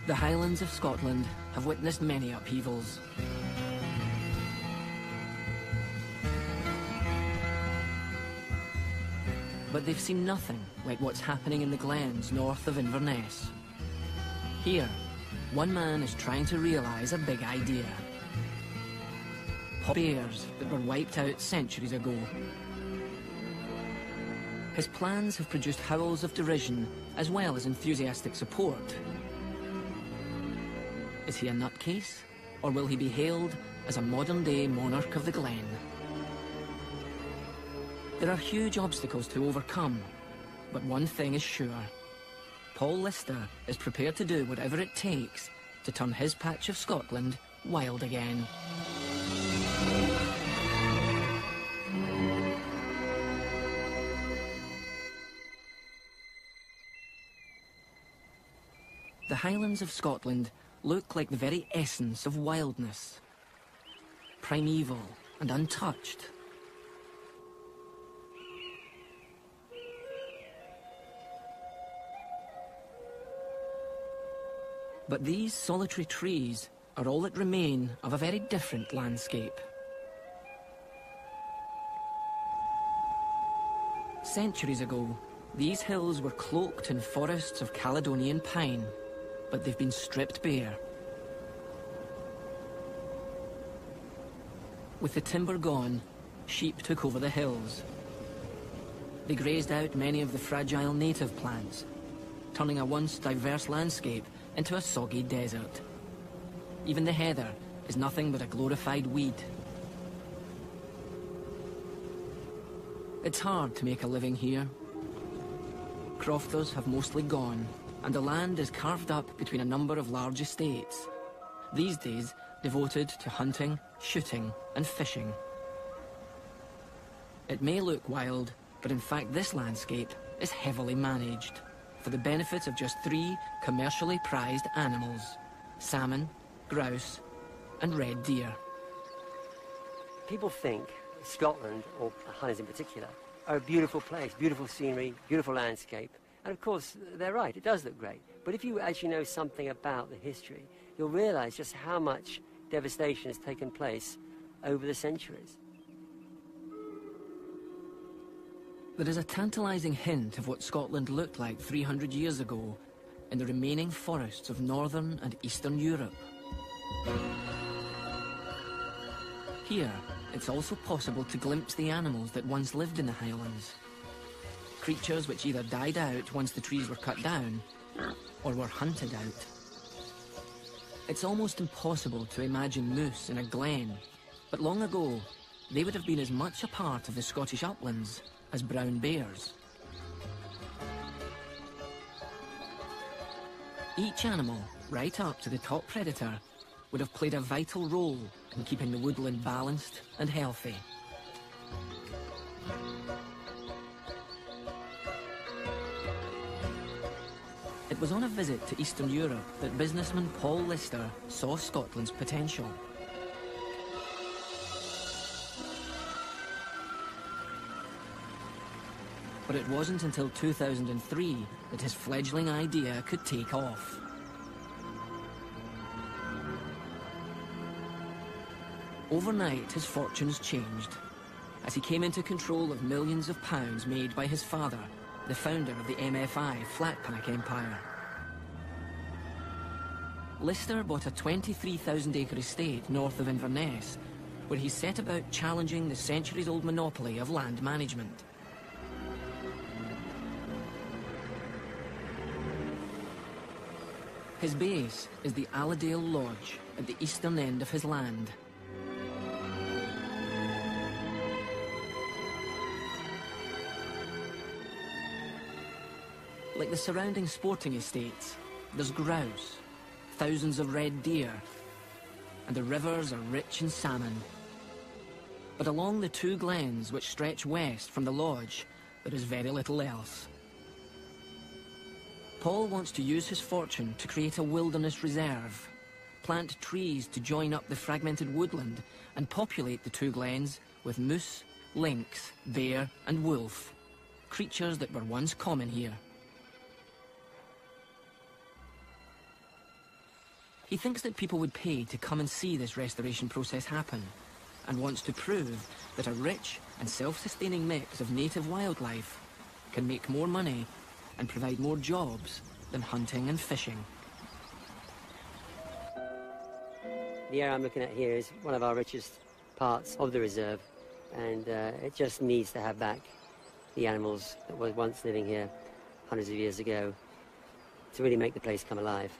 The Highlands of Scotland have witnessed many upheavals. But they've seen nothing like what's happening in the glens north of Inverness. Here, one man is trying to realise a big idea. Bears that were wiped out centuries ago. His plans have produced howls of derision as well as enthusiastic support. Is he a nutcase, or will he be hailed as a modern-day monarch of the Glen? There are huge obstacles to overcome, but one thing is sure. Paul Lister is prepared to do whatever it takes to turn his patch of Scotland wild again. The Highlands of Scotland look like the very essence of wildness. Primeval and untouched. But these solitary trees are all that remain of a very different landscape. Centuries ago, these hills were cloaked in forests of Caledonian pine, but they've been stripped bare. With the timber gone, sheep took over the hills. They grazed out many of the fragile native plants, turning a once diverse landscape into a soggy desert. Even the heather is nothing but a glorified weed. It's hard to make a living here. Crofters have mostly gone, and the land is carved up between a number of large estates, these days devoted to hunting, shooting, and fishing. It may look wild, but in fact this landscape is heavily managed, for the benefit of just 3 commercially prized animals: salmon, grouse, and red deer. People think Scotland, or the Highlands in particular, are a beautiful place, beautiful scenery, beautiful landscape. And of course, they're right, it does look great. But if you actually know something about the history, you'll realise just how much devastation has taken place over the centuries. There is a tantalising hint of what Scotland looked like 300 years ago in the remaining forests of northern and eastern Europe. Here, it's also possible to glimpse the animals that once lived in the Highlands. Creatures which either died out once the trees were cut down, or were hunted out. It's almost impossible to imagine moose in a glen, but long ago, they would have been as much a part of the Scottish uplands as brown bears. Each animal, right up to the top predator, would have played a vital role in keeping the woodland balanced and healthy. It was on a visit to Eastern Europe that businessman Paul Lister saw Scotland's potential. But it wasn't until 2003 that his fledgling idea could take off. Overnight, his fortunes changed, as he came into control of millions of pounds made by his father, the founder of the MFI flatpack empire. Lister bought a 23,000-acre estate north of Inverness, where he set about challenging the centuries-old monopoly of land management. His base is the Allerdale Lodge at the eastern end of his land. Like the surrounding sporting estates, there's grouse, thousands of red deer, and the rivers are rich in salmon. But along the 2 glens which stretch west from the lodge, there is very little else. Paul wants to use his fortune to create a wilderness reserve, plant trees to join up the fragmented woodland, and populate the 2 glens with moose, lynx, bear, and wolf, creatures that were once common here. He thinks that people would pay to come and see this restoration process happen, and wants to prove that a rich and self-sustaining mix of native wildlife can make more money and provide more jobs than hunting and fishing. The area I'm looking at here is one of our richest parts of the reserve, and it just needs to have back the animals that were once living here hundreds of years ago to really make the place come alive.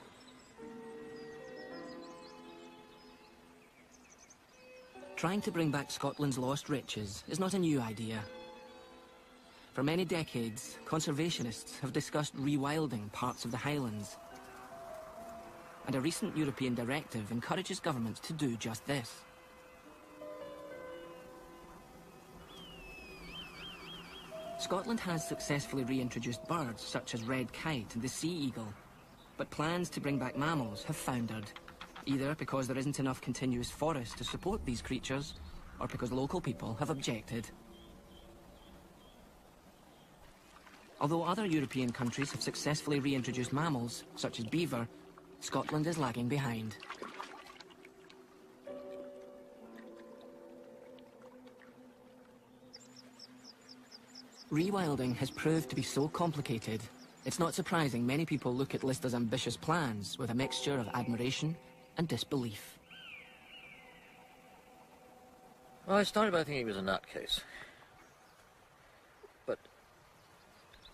Trying to bring back Scotland's lost riches is not a new idea. For many decades, conservationists have discussed rewilding parts of the Highlands. And a recent European directive encourages governments to do just this. Scotland has successfully reintroduced birds such as red kite and the sea eagle, but plans to bring back mammals have foundered, either because there isn't enough continuous forest to support these creatures, or because local people have objected. Although other European countries have successfully reintroduced mammals, such as beaver, Scotland is lagging behind. Rewilding has proved to be so complicated, it's not surprising many people look at Lister's ambitious plans with a mixture of admiration and disbelief. Well, I started by thinking he was a nutcase. But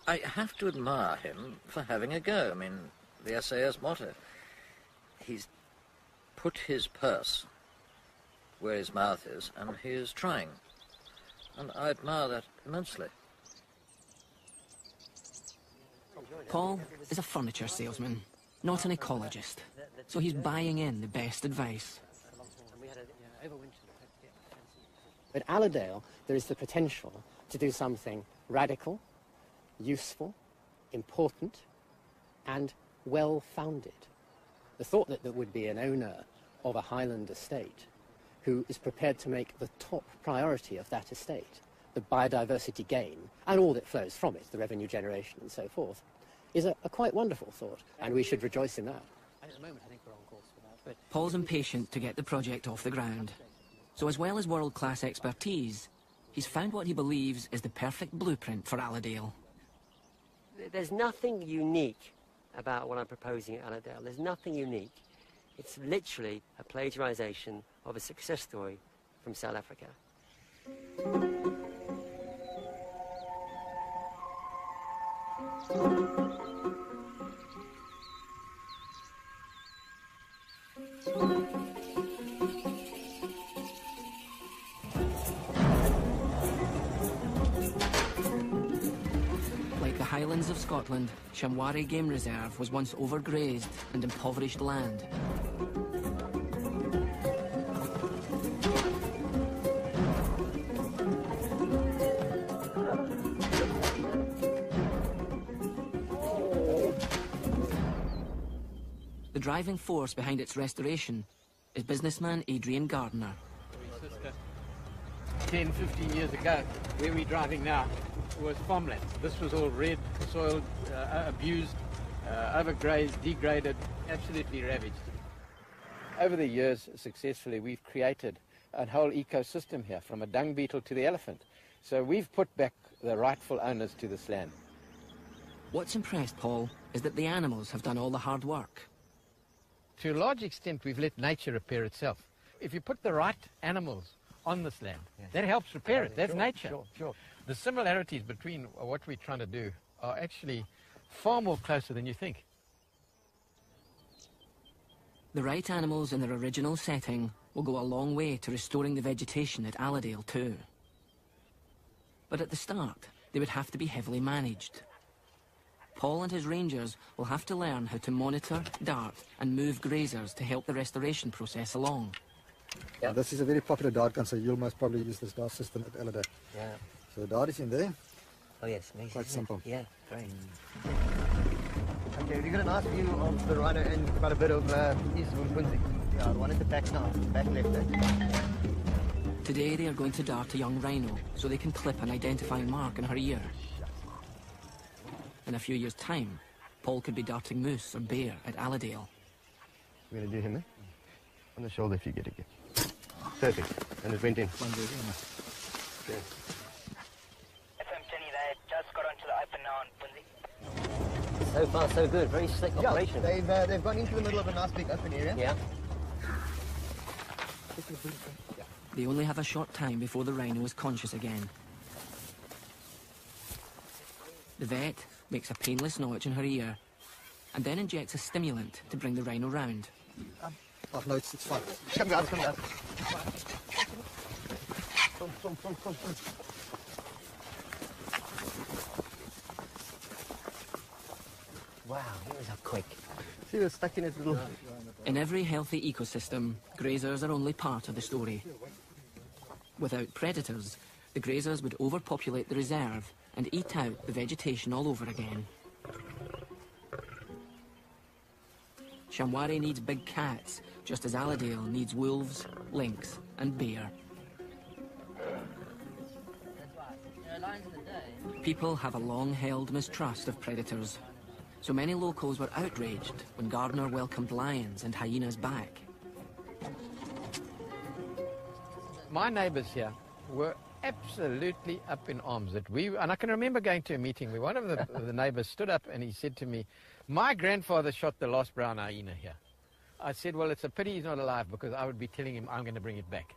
I have to admire him for having a go. I mean, the SAS motto. He's put his purse where his mouth is, and he is trying. And I admire that immensely. Paul is a furniture salesman, not an ecologist, so he's buying in the best advice. At Allerdale, there is the potential to do something radical, useful, important, and well-founded. The thought that there would be an owner of a Highland estate who is prepared to make the top priority of that estate, the biodiversity gain, and all that flows from it, the revenue generation and so forth, is a quite wonderful thought, and we should rejoice in that. And at the moment, I think we're on course for that. But Paul's impatient to get the project off the ground. So as well as world-class expertise, he's found what he believes is the perfect blueprint for Allerdale. There's nothing unique about what I'm proposing at Allerdale. There's nothing unique. It's literally a plagiarization of a success story from South Africa. Like the Highlands of Scotland, Shamwari Game Reserve was once overgrazed and impoverished land. The driving force behind its restoration is businessman Adrian Gardner. 10, 15 years ago, where we're driving now was farmland. This was all red, soiled, abused, overgrazed, degraded, absolutely ravaged. Over the years, successfully, we've created a whole ecosystem here, from a dung beetle to the elephant. So we've put back the rightful owners to this land. What's impressed Paul is that the animals have done all the hard work. To a large extent, we've let nature repair itself. If you put the right animals on this land, that helps repair it. That's nature. Sure. The similarities between what we're trying to do are actually far more closer than you think. The right animals in their original setting will go a long way to restoring the vegetation at Allerdale too. But at the start, they would have to be heavily managed. Paul and his rangers will have to learn how to monitor, dart and move grazers to help the restoration process along. Yeah. This is a very popular dart gun, so you'll most probably use this dart system at Allerdale. Yeah. So the dart is in there. Oh yes, amazing. Quite simple. Yeah, great. Okay, we've got a nice view of the rhino and quite a bit of east of Mpunzi. Yeah, the one at the back now, back left there. Today they are going to dart a young rhino so they can clip an identifying mark in her ear. In a few years' time, Paul could be darting moose or bear at Allerdale. We're going to do him there. On the shoulder if you get it. Perfect. And it went in. FM Jenny, they just got onto the open now on Bunzi. So far, so good. Very slick operation. They've gone into the middle of a nice big open area. Yeah. They only have a short time before the rhino is conscious again. The vet makes a painless notch in her ear and then injects a stimulant to bring the rhino round. Oh, no, it's fine. Come down, come down. Wow, he was up quick. See, we're stuck in his little... In every healthy ecosystem, grazers are only part of the story. Without predators, the grazers would overpopulate the reserve and eat out the vegetation all over again. Shamwari needs big cats, just as Allerdale needs wolves, lynx and bear. People have a long-held mistrust of predators, so many locals were outraged when Gardner welcomed lions and hyenas back. My neighbours here were absolutely up in arms that and I can remember going to a meeting where one of the neighbours stood up and he said to me, "My grandfather shot the last brown hyena here." I said, "Well, it's a pity he's not alive because I would be telling him I'm going to bring it back."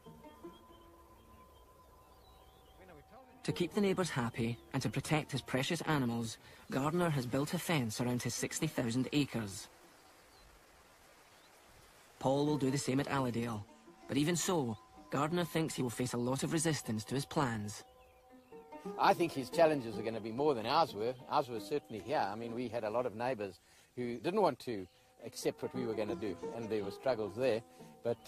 To keep the neighbours happy and to protect his precious animals, Gardner has built a fence around his 60,000 acres. Paul will do the same at Allerdale, but even so, Gardner thinks he will face a lot of resistance to his plans. I think his challenges are going to be more than ours were. Ours were certainly here. I mean, we had a lot of neighbours who didn't want to accept what we were going to do, and there were struggles there, but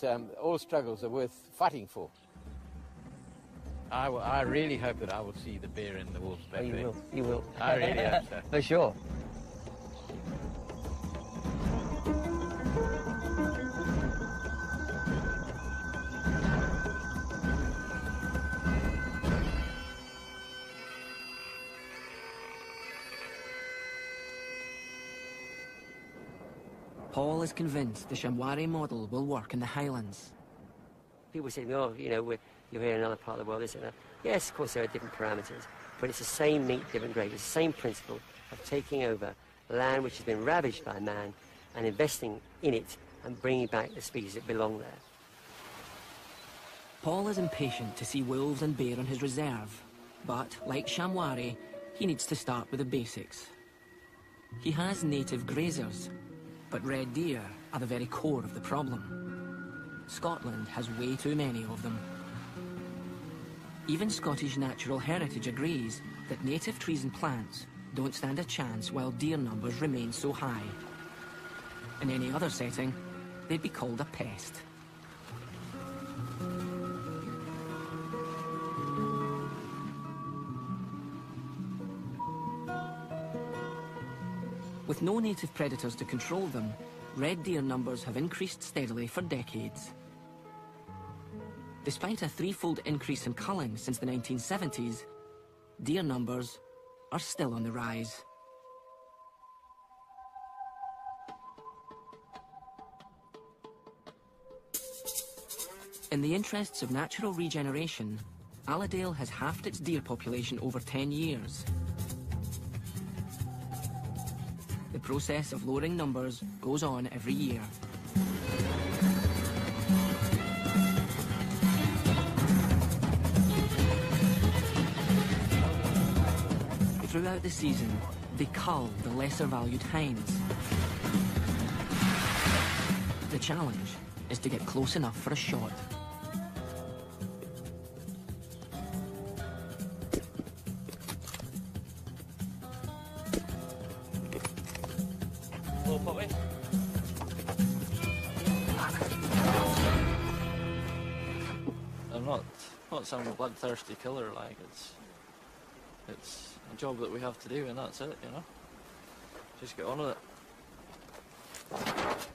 all struggles are worth fighting for. I really hope that I will see the bear and the wolves back there. You will. I really hope so. For sure. Paul is convinced the Shamwari model will work in the Highlands. People say to me, "Oh, you know, you're here in another part of the world, this and that." Yes, of course, there are different parameters, but it's the same meat, different grade. It's the same principle of taking over land which has been ravaged by man and investing in it and bringing back the species that belong there. Paul is impatient to see wolves and bear on his reserve, but, like Shamwari, he needs to start with the basics. He has native grazers, but red deer are the very core of the problem. Scotland has way too many of them. Even Scottish Natural Heritage agrees that native trees and plants don't stand a chance while deer numbers remain so high. In any other setting, they'd be called a pest. With no native predators to control them, red deer numbers have increased steadily for decades. Despite a threefold increase in culling since the 1970s, deer numbers are still on the rise. In the interests of natural regeneration, Allerdale has halved its deer population over 10 years. The process of lowering numbers goes on every year. Throughout the season, they cull the lesser valued hinds. The challenge is to get close enough for a shot. I'm not some bloodthirsty killer, like it's a job that we have to do, and that's it, you know. Just get on with it.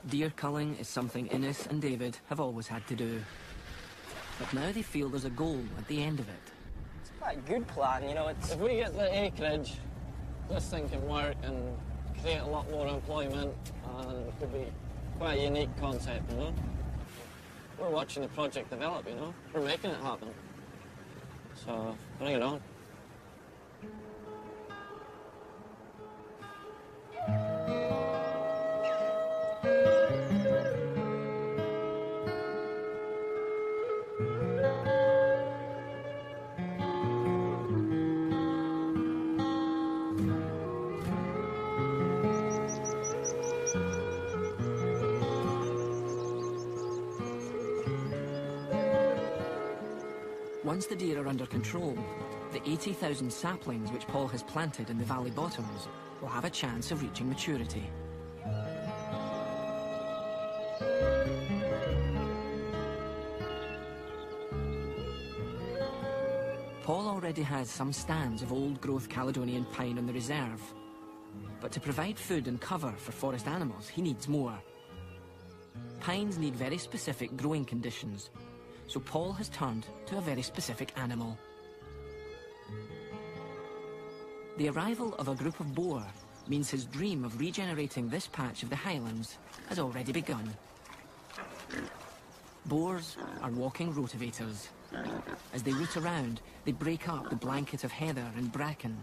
Deer culling is something Innes and David have always had to do. But now they feel there's a goal at the end of it. It's quite a good plan, you know. If we get the acreage, this thing can work and create a lot more employment, and there could be quite a unique concept, you know. We're watching the project develop, you know. We're making it happen. So, bring it on. Once the deer are under control, the 80,000 saplings which Paul has planted in the valley bottoms will have a chance of reaching maturity. Paul already has some stands of old-growth Caledonian pine on the reserve, but to provide food and cover for forest animals, he needs more. Pines need very specific growing conditions, so Paul has turned to a very specific animal. The arrival of a group of boar means his dream of regenerating this patch of the Highlands has already begun. Boars are walking rotivators. As they root around, they break up the blanket of heather and bracken,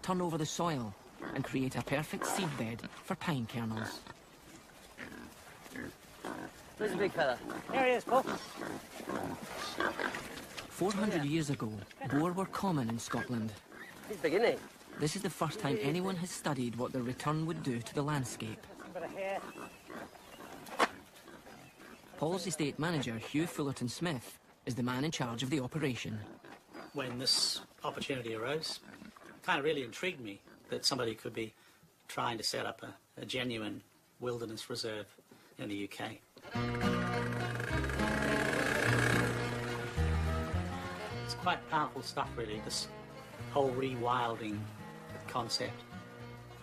turn over the soil, and create a perfect seedbed for pine kernels. There's a big fella. There he is, Paul. 400 years ago, boar were common in Scotland. He's big, isn't he? This is the first time anyone has studied what their return would do to the landscape. Paul's estate manager, Hugh Fullerton Smith, is the man in charge of the operation. When this opportunity arose, it kind of really intrigued me that somebody could be trying to set up a genuine wilderness reserve in the UK. It's quite powerful stuff, really, this whole rewilding concept.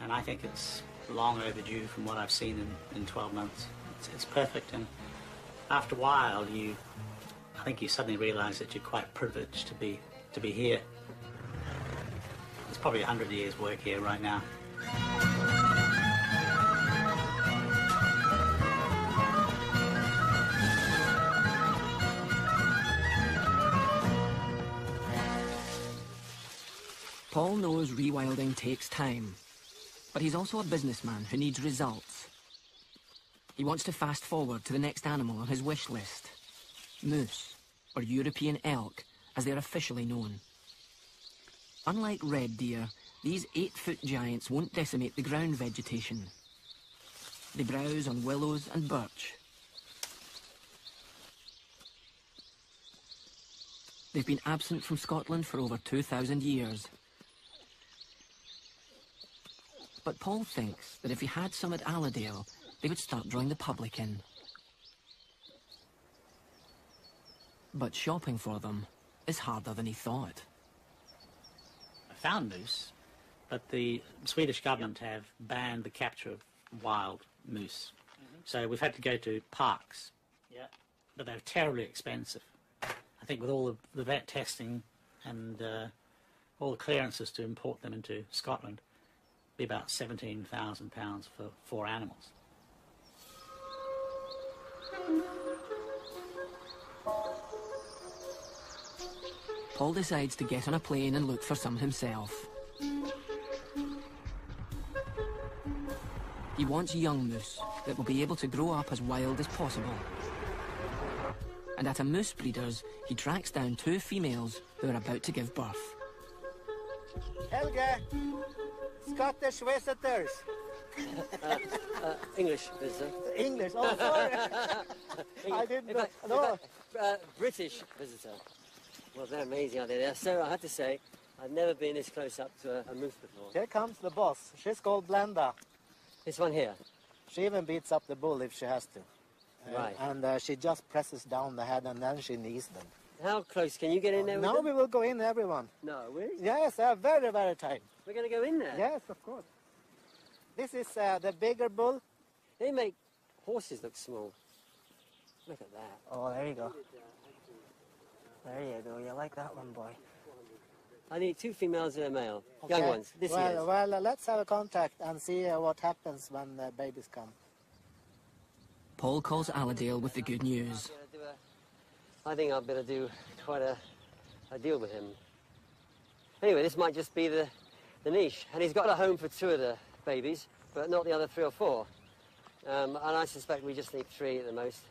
And I think it's long overdue from what I've seen in 12 months. It's perfect, and after a while, I think you suddenly realise that you're quite privileged to be here. There's probably 100 years' work here right now. Paul knows rewilding takes time, but he's also a businessman who needs results. He wants to fast forward to the next animal on his wish list: moose, or European elk, as they're officially known. Unlike red deer, these 8-foot giants won't decimate the ground vegetation. They browse on willows and birch. They've been absent from Scotland for over 2,000 years. But Paul thinks that if he had some at Allerdale, they would start drawing the public in. But shopping for them is harder than he thought. I found moose, but the Swedish government have banned the capture of wild moose. So we've had to go to parks. Yeah. But they're terribly expensive. I think with all the vet testing and all the clearances to import them into Scotland, be about £17,000 for 4 animals. Paul decides to get on a plane and look for some himself. He wants young moose that will be able to grow up as wild as possible. And at a moose breeder's, he tracks down 2 females who are about to give birth. Helge, Scottish visitors. English visitor. English, oh sorry. I didn't know. No. British visitor. Well, they're amazing, aren't they? So I have to say, I've never been this close up to a moose before. Here comes the boss. She's called Blenda. This one here? She even beats up the bull if she has to. Right. And she just presses down the head and then she knees them. How close can you get in there with Now them? we will go in, everyone. No, really? Yes, very, very tight. We're going to go in there? Yes, of course. This is the bigger bull. They make horses look small. Look at that. Oh, there you go. There you go. You like that one, boy. I need 2 females and a male. Okay. Young ones. This year's. Well, let's have a contact and see what happens when the babies come. Paul calls Allerdale with the good news. I think I'll better do quite a deal with him. Anyway, this might just be the niche. And he's got a home for 2 of the babies, but not the other 3 or 4. And I suspect we just need 3 at the most.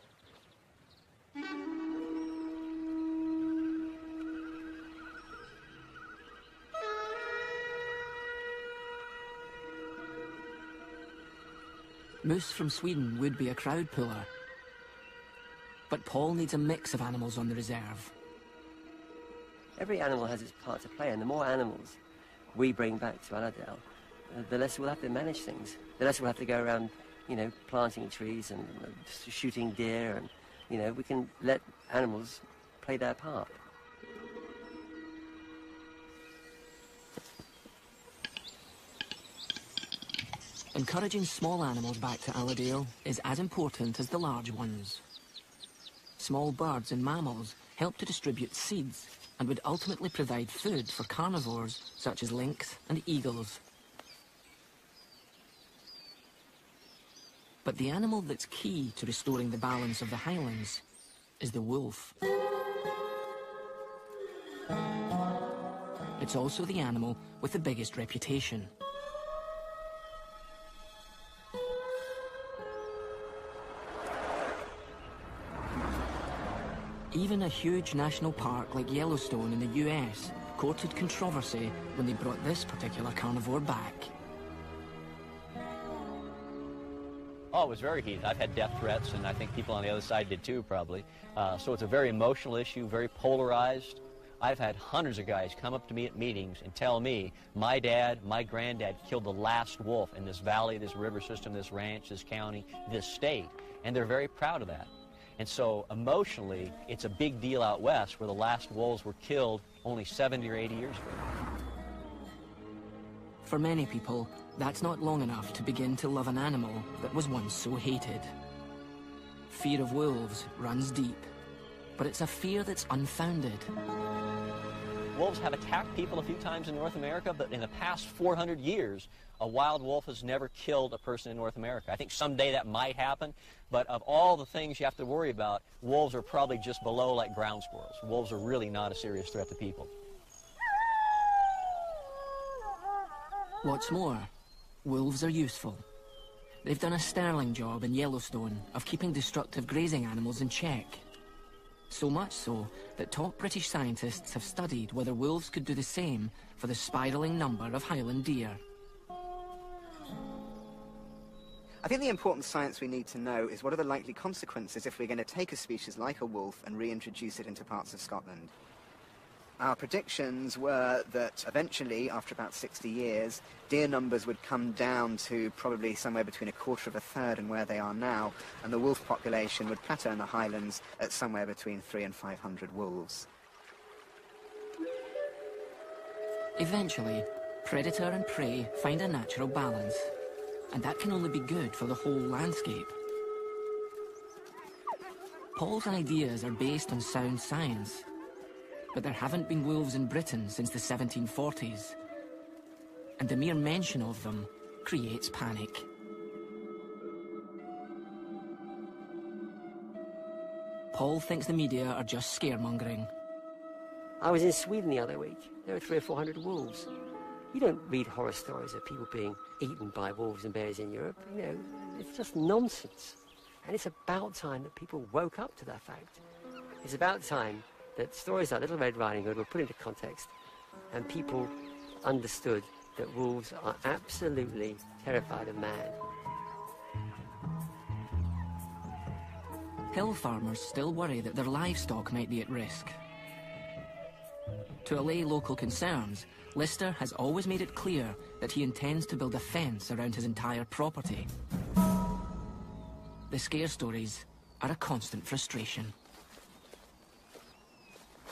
Moose from Sweden would be a crowd puller. But Paul needs a mix of animals on the reserve. Every animal has its part to play, and the more animals we bring back to Allerdale, the less we'll have to manage things. The less we'll have to go around, you know, planting trees and shooting deer, and, you know, we can let animals play their part. Encouraging small animals back to Allerdale is as important as the large ones. Small birds and mammals help to distribute seeds and would ultimately provide food for carnivores such as lynx and eagles. But the animal that's key to restoring the balance of the highlands is the wolf. It's also the animal with the biggest reputation. Even a huge national park like Yellowstone in the US courted controversy when they brought this particular carnivore back. Oh, it was very heated. I've had death threats, and I think people on the other side did too, probably. So it's a very emotional issue, very polarized. I've had hundreds of guys come up to me at meetings and tell me, my dad, my granddad killed the last wolf in this valley, this river system, this ranch, this county, this state. And they're very proud of that. And so emotionally, it's a big deal out west where the last wolves were killed only 70 or 80 years ago. For many people, that's not long enough to begin to love an animal that was once so hated. Fear of wolves runs deep, but it's a fear that's unfounded. Wolves have attacked people a few times in North America, but in the past 400 years, a wild wolf has never killed a person in North America. I think someday that might happen, but of all the things you have to worry about, wolves are probably just below like ground squirrels. Wolves are really not a serious threat to people. What's more, wolves are useful. They've done a sterling job in Yellowstone of keeping destructive grazing animals in check. So much so that top British scientists have studied whether wolves could do the same for the spiralling number of Highland deer. I think the important science we need to know is what are the likely consequences if we're going to take a species like a wolf and reintroduce it into parts of Scotland. Our predictions were that eventually, after about 60 years, deer numbers would come down to probably somewhere between a quarter of a third and where they are now, and the wolf population would plateau in the Highlands at somewhere between 300 and 500 wolves. Eventually, predator and prey find a natural balance, and that can only be good for the whole landscape. Paul's ideas are based on sound science, but there haven't been wolves in Britain since the 1740s, and the mere mention of them creates panic. Paul thinks the media are just scaremongering. I was in Sweden the other week. There were 300 or 400 wolves. You don't read horror stories of people being eaten by wolves and bears in Europe. You know, it's just nonsense. And it's about time that people woke up to that fact. It's about time that stories like Little Red Riding Hood were put into context and people understood that wolves are absolutely terrified of man. Hill farmers still worry that their livestock might be at risk. To allay local concerns, Lister has always made it clear that he intends to build a fence around his entire property. The scare stories are a constant frustration.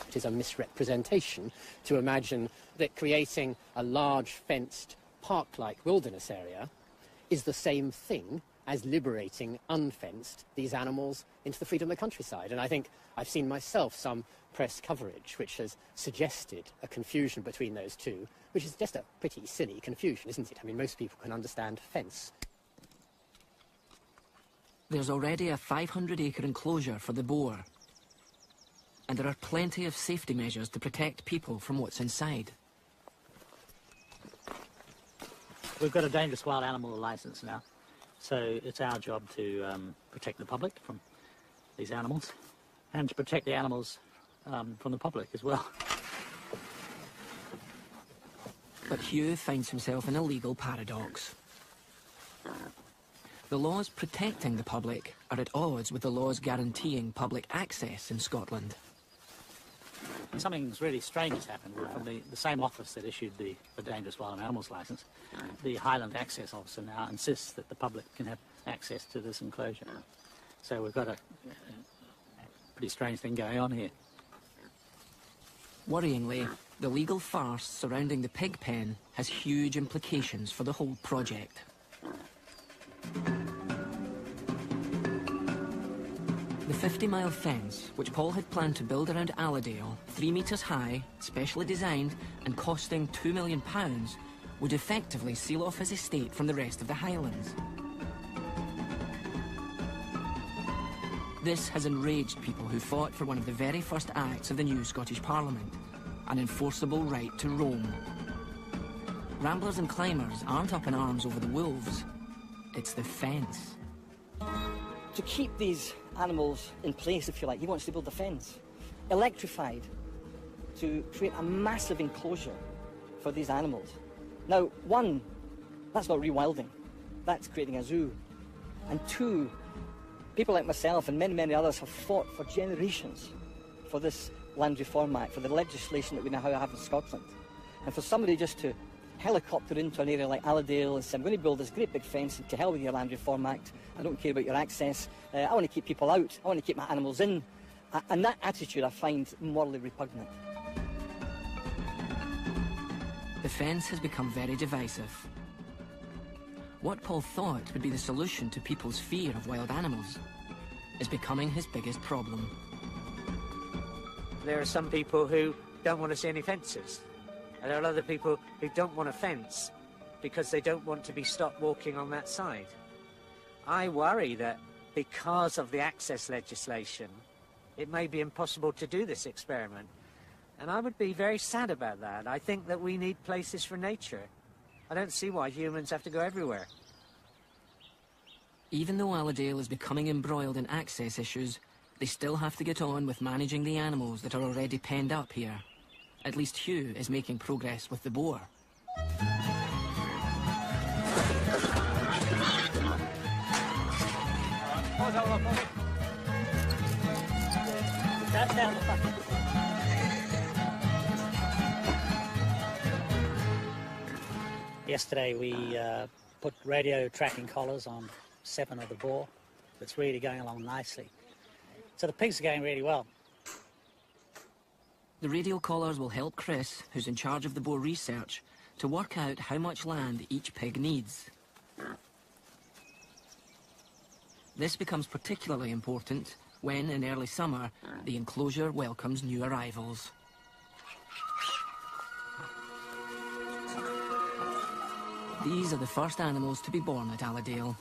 It is a misrepresentation to imagine that creating a large fenced park-like wilderness area is the same thing as liberating unfenced these animals into the freedom of the countryside. And I think I've seen myself some press coverage which has suggested a confusion between those two, which is just a pretty silly confusion, isn't it? I mean, most people can understand fence. There's already a 500-acre enclosure for the boar, and there are plenty of safety measures to protect people from what's inside. We've got a dangerous wild animal licence now, so it's our job to protect the public from these animals, and to protect the animals from the public as well. But Hugh finds himself in a legal paradox. The laws protecting the public are at odds with the laws guaranteeing public access in Scotland. Something's really strange has happened from the same office that issued the Dangerous Wild Animals licence. The Highland Access Officer now insists that the public can have access to this enclosure. So we've got a pretty strange thing going on here. Worryingly, the legal farce surrounding the pig pen has huge implications for the whole project. The 50-mile fence, which Paul had planned to build around Allerdale, 3 metres high, specially designed and costing £2 million, would effectively seal off his estate from the rest of the Highlands. This has enraged people who fought for one of the very first acts of the new Scottish Parliament, an enforceable right to roam. Ramblers and climbers aren't up in arms over the wolves, it's the fence. To keep these animals in place, if you like, he wants to build a fence, electrified, to create a massive enclosure for these animals. Now, one, that's not rewilding, that's creating a zoo. And two, people like myself and many, many others have fought for generations for this Land Reform Act, for the legislation that we now have in Scotland. And for somebody just to helicopter into an area like Allerdale and say, I'm going to build this great big fence, and to hell with your Land Reform Act, I don't care about your access, I want to keep people out, I want to keep my animals in. And that attitude I find morally repugnant. The fence has become very divisive. What Paul thought would be the solution to people's fear of wild animals is becoming his biggest problem. There are some people who don't want to see any fences. And there are other people who don't want a fence because they don't want to be stopped walking on that side. I worry that because of the access legislation, it may be impossible to do this experiment. And I would be very sad about that. I think that we need places for nature. I don't see why humans have to go everywhere. Even though Allerdale is becoming embroiled in access issues, they still have to get on with managing the animals that are already penned up here. At least Hugh is making progress with the boar. That's down the front. Yesterday we put radio tracking collars on 7 of the boar. It's really going along nicely. So the pigs are going really well. The radio collars will help Chris, who's in charge of the boar research, to work out how much land each pig needs. This becomes particularly important when, in early summer, the enclosure welcomes new arrivals. These are the first animals to be born at Allerdale,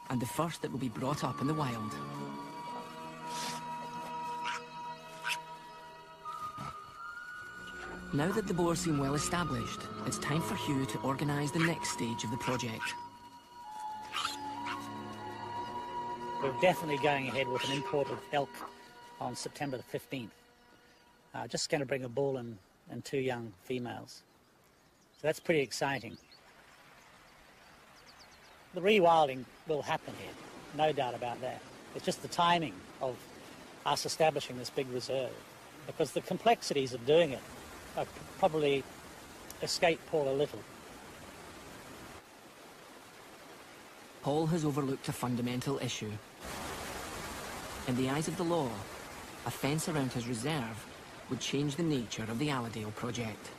and the first that will be brought up in the wild. Now that the boar seem well established, it's time for Hugh to organise the next stage of the project. We're definitely going ahead with an import of elk on September the 15th. Just going to bring a bull and 2 young females. So that's pretty exciting. The rewilding will happen here, no doubt about that. It's just the timing of us establishing this big reserve, because the complexities of doing it probably escape Paul a little. Paul has overlooked a fundamental issue. In the eyes of the law, a fence around his reserve would change the nature of the Allerdale project.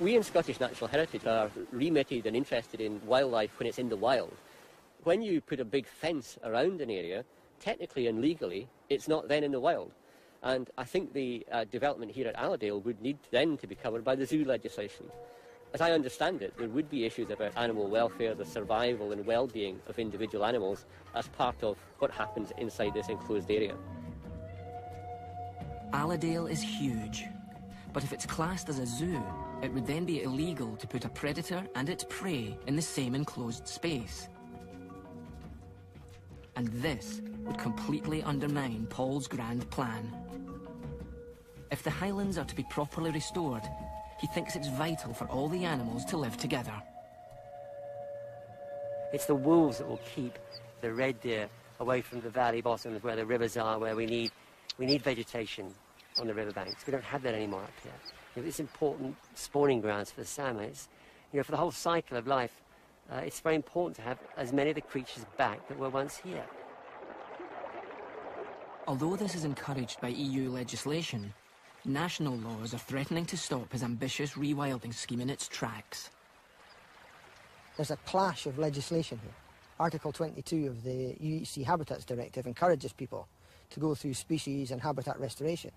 We in Scottish Natural Heritage are remitted and interested in wildlife when it's in the wild. When you put a big fence around an area, technically and legally, it's not then in the wild. And I think the development here at Allerdale would need then to be covered by the zoo legislation. As I understand it, there would be issues about animal welfare, the survival and well-being of individual animals as part of what happens inside this enclosed area. Allerdale is huge, but if it's classed as a zoo, it would then be illegal to put a predator and its prey in the same enclosed space. And this would completely undermine Paul's grand plan. If the Highlands are to be properly restored, he thinks it's vital for all the animals to live together. It's the wolves that will keep the red deer away from the valley bottoms where the rivers are, where we need vegetation on the riverbanks. We don't have that anymore up here. It's important spawning grounds for the salmon. It's, for the whole cycle of life, it's very important to have as many of the creatures back that were once here. Although this is encouraged by EU legislation, national laws are threatening to stop his ambitious rewilding scheme in its tracks. There's a clash of legislation here. Article 22 of the UEC Habitats Directive encourages people to go through species and habitat restoration.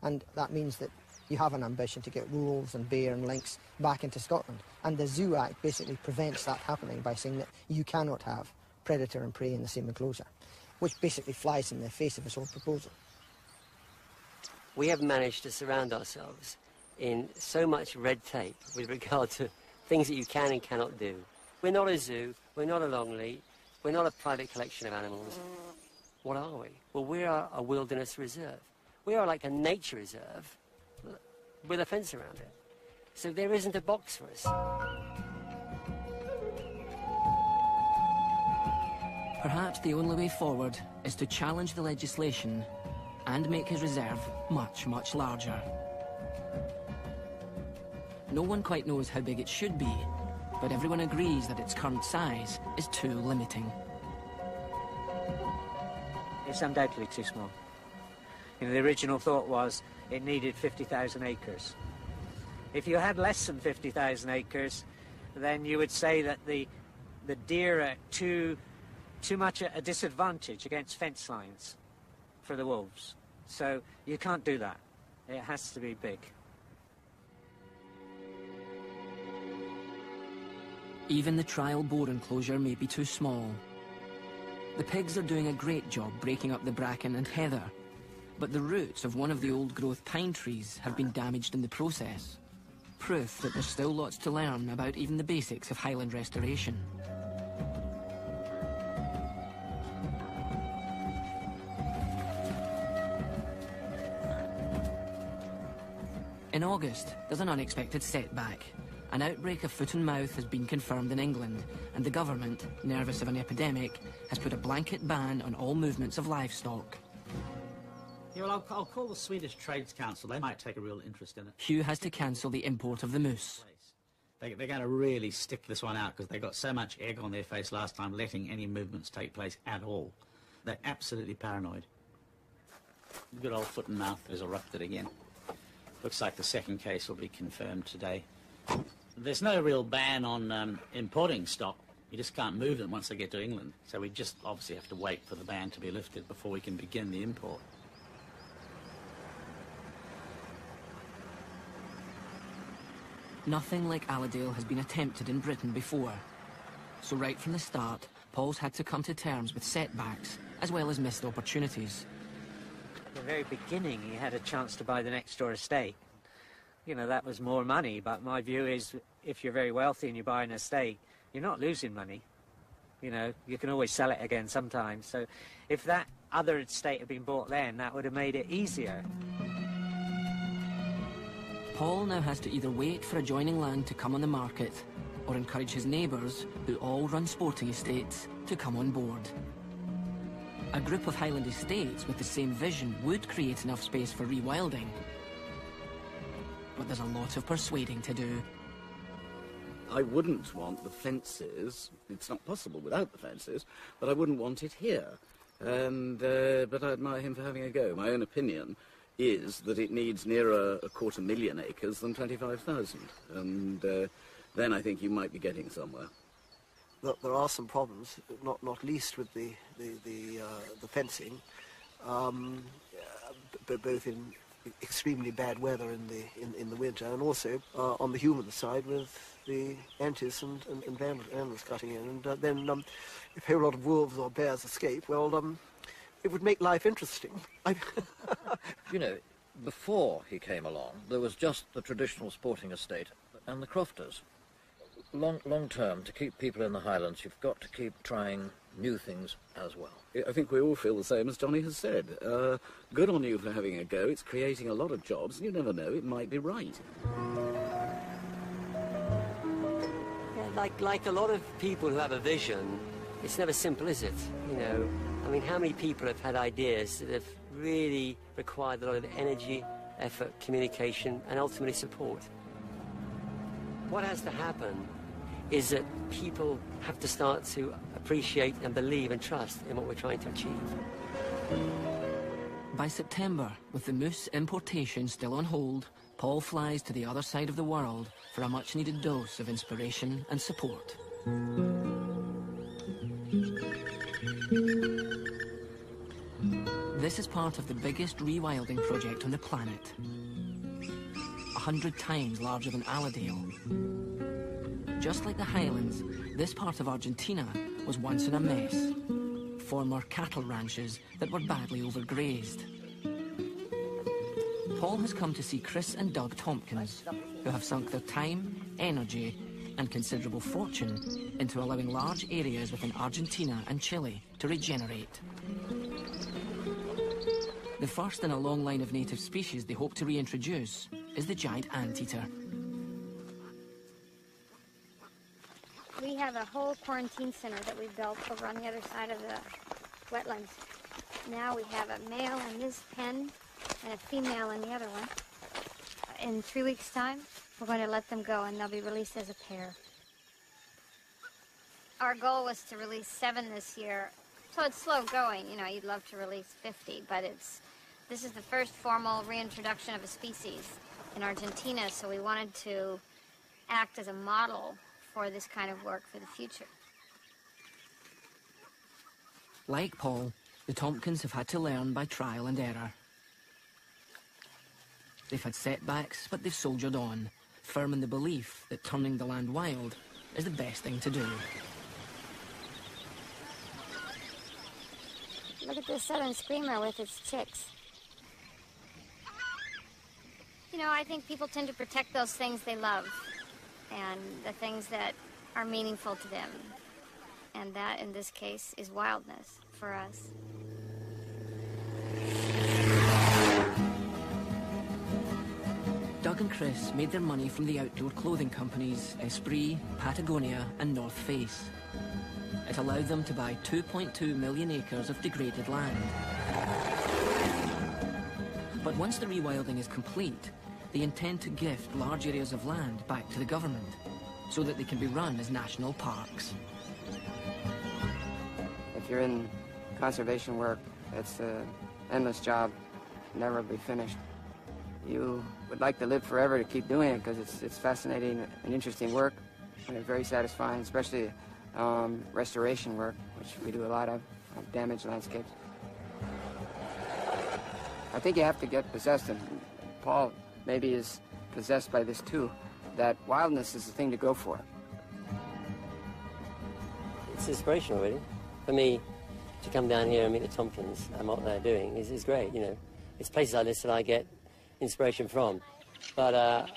And that means that you have an ambition to get wolves and bear and lynx back into Scotland. And the Zoo Act basically prevents that happening by saying that you cannot have predator and prey in the same enclosure, which basically flies in the face of this whole proposal. We have managed to surround ourselves in so much red tape with regard to things that you can and cannot do. We're not a zoo, we're not a Longley, we're not a private collection of animals. What are we? Well, we are a wilderness reserve. We are like a nature reserve with a fence around it. So there isn't a box for us. Perhaps the only way forward is to challenge the legislation and make his reserve much, much larger. No one quite knows how big it should be, but everyone agrees that its current size is too limiting. It's undoubtedly too small. The original thought was it needed 50,000 acres. If you had less than 50,000 acres, then you would say that the deer are too much at a disadvantage against fence lines for the wolves. So you can't do that. It has to be big. Even the trial boar enclosure may be too small. The pigs are doing a great job breaking up the bracken and heather, but the roots of one of the old-growth pine trees have been damaged in the process. Proof that there's still lots to learn about even the basics of Highland restoration. In August, there's an unexpected setback. An outbreak of foot and mouth has been confirmed in England, and the government, nervous of an epidemic, has put a blanket ban on all movements of livestock. Yeah, well, I'll call the Swedish Trades Council. They might take a real interest in it. Hugh has to cancel the import of the moose. They're going to really stick this one out because they got so much egg on their face last time letting any movements take place at all. They're absolutely paranoid. The good old foot and mouth has erupted again. Looks like the second case will be confirmed today. There's no real ban on importing stock. You just can't move them once they get to England. So we just obviously have to wait for the ban to be lifted before we can begin the import. Nothing like Allerdale has been attempted in Britain before. So right from the start, Paul's had to come to terms with setbacks, as well as missed opportunities. At the very beginning, he had a chance to buy the next door estate. That was more money, but my view is if you're very wealthy and you buy an estate, you're not losing money. You can always sell it again sometimes. So if that other estate had been bought then, that would have made it easier. Paul now has to either wait for adjoining land to come on the market or encourage his neighbours, who all run sporting estates, to come on board. A group of Highland estates with the same vision would create enough space for rewilding. But there's a lot of persuading to do. I wouldn't want the fences, it's not possible without the fences, but I wouldn't want it here. But I admire him for having a go. My own opinion is that it needs nearer 250,000 acres than 25,000. And then I think you might be getting somewhere. There are some problems, not least with the fencing, but both in extremely bad weather in the winter, and also on the human side with the antis and animals cutting in. And then if a whole lot of wolves or bears escape, well, it would make life interesting. You know, before he came along, there was just the traditional sporting estate and the crofters. Long term, to keep people in the Highlands, you've got to keep trying new things as well. I think we all feel the same as Johnny has said. Good on you for having a go. It's creating a lot of jobs, and you never know, it might be right. Yeah, like a lot of people who have a vision, it's never simple, is it? You know, I mean, how many people have had ideas that have really required a lot of energy, effort, communication, and ultimately support? What has to happen is that people have to start to appreciate and believe and trust in what we're trying to achieve. By September, with the moose importation still on hold, Paul flies to the other side of the world for a much-needed dose of inspiration and support. This is part of the biggest rewilding project on the planet. 100 times larger than Allendale. Just like the Highlands, this part of Argentina was once in a mess. Former cattle ranches that were badly overgrazed. Paul has come to see Chris and Doug Tompkins, who have sunk their time, energy, and considerable fortune into allowing large areas within Argentina and Chile to regenerate. The first in a long line of native species they hope to reintroduce is the giant anteater. We have a whole quarantine center that we built over on the other side of the wetlands. Now we have a male in this pen and a female in the other one. In 3 weeks' time, we're going to let them go and they'll be released as a pair. Our goal was to release 7 this year. So it's slow going, you know, you'd love to release 50, but this is the first formal reintroduction of a species in Argentina, so we wanted to act as a model for this kind of work for the future. Like Paul, the Tompkins have had to learn by trial and error. They've had setbacks, but they've soldiered on, firm in the belief that turning the land wild is the best thing to do. Look at this southern screamer with its chicks. You know, I think people tend to protect those things they love and the things that are meaningful to them. And that, in this case, is wildness for us. Doug and Chris made their money from the outdoor clothing companies Esprit, Patagonia and North Face. It allowed them to buy 2.2 million acres of degraded land. But once the rewilding is complete, they intend to gift large areas of land back to the government so that they can be run as national parks. If you're in conservation work, it's an endless job, never be finished. You would like to live forever to keep doing it because it's fascinating and interesting work and very satisfying, especially restoration work, which we do a lot of damaged landscapes. I think you have to get possessed, and Paul maybe is possessed by this too, that wildness is the thing to go for. It's inspirational, really. For me, to come down here and meet the Tompkins and what they're doing is great, you know. It's places like this that I get inspiration from. But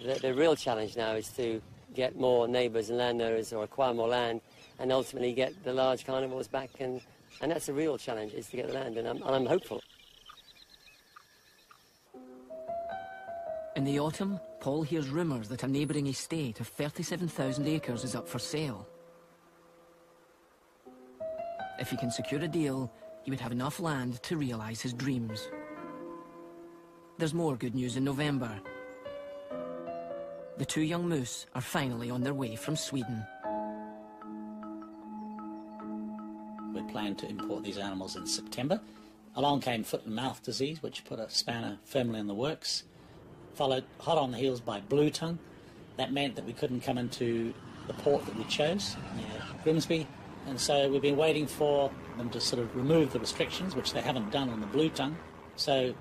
the real challenge now is to get more neighbours and landowners or acquire more land and ultimately get the large carnivores back. And that's the real challenge, is to get the land, and I'm hopeful. In the autumn, Paul hears rumours that a neighbouring estate of 37,000 acres is up for sale. If he can secure a deal, he would have enough land to realise his dreams. There's more good news in November. The 2 young moose are finally on their way from Sweden. We planned to import these animals in September. Along came foot and mouth disease, which put a spanner firmly in the works. Followed hot on the heels by blue tongue. That meant that we couldn't come into the port that we chose, near Grimsby. And so we've been waiting for them to sort of remove the restrictions, which they haven't done on the blue tongue. So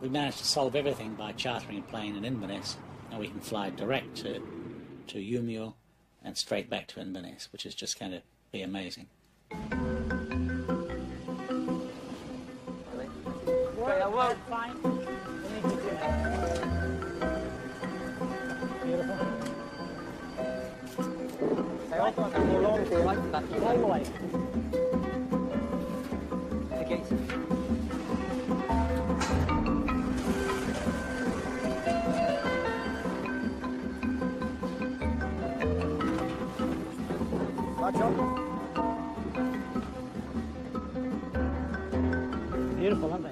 We managed to solve everything by chartering a plane in Inverness, and we can fly direct to Umeå and straight back to Inverness, which is just going to be amazing. Beautiful, aren't they?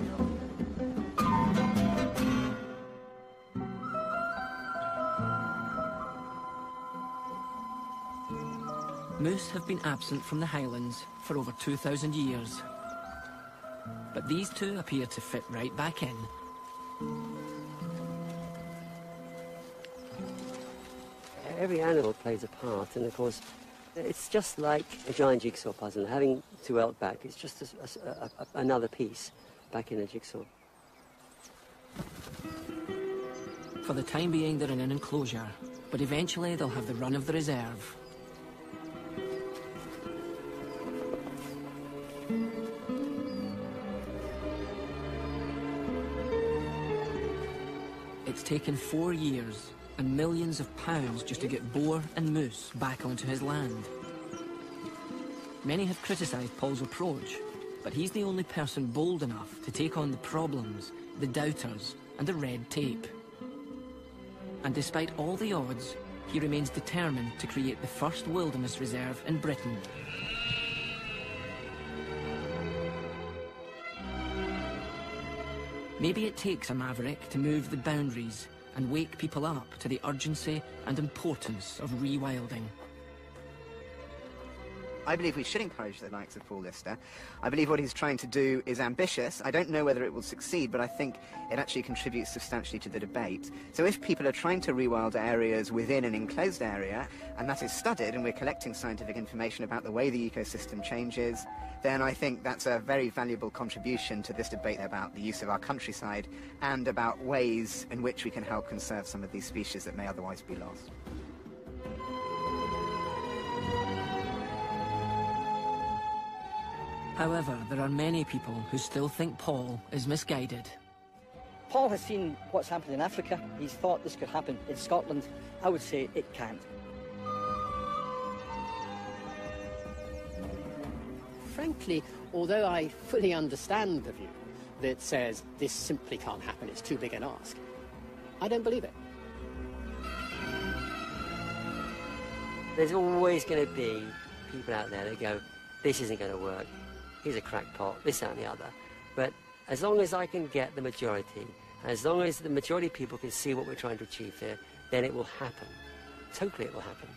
Moose have been absent from the Highlands for over 2,000 years. But these two appear to fit right back in. Every animal plays a part, and of course, it's just like a giant jigsaw puzzle. Having two elk back, it's just another piece back in a jigsaw. For the time being, they're in an enclosure, but eventually they'll have the run of the reserve. It's taken 4 years and millions of pounds just to get boar and moose back onto his land. Many have criticised Paul's approach, but he's the only person bold enough to take on the problems, the doubters, and the red tape. And despite all the odds, he remains determined to create the first wilderness reserve in Britain. Maybe it takes a maverick to move the boundaries and wake people up to the urgency and importance of rewilding. I believe we should encourage the likes of Paul Lister. I believe what he's trying to do is ambitious. I don't know whether it will succeed, but I think it actually contributes substantially to the debate. So if people are trying to rewild areas within an enclosed area, and that is studied, and we're collecting scientific information about the way the ecosystem changes, then I think that's a very valuable contribution to this debate about the use of our countryside and about ways in which we can help conserve some of these species that may otherwise be lost. However, there are many people who still think Paul is misguided. Paul has seen what's happened in Africa. He's thought this could happen in Scotland. I would say it can't. Frankly, although I fully understand the view that says this simply can't happen, it's too big an ask, I don't believe it. There's always going to be people out there that go, this isn't going to work, he's a crackpot, this, that and the other. But as long as I can get the majority, as long as the majority of people can see what we're trying to achieve here, then it will happen. Totally it will happen.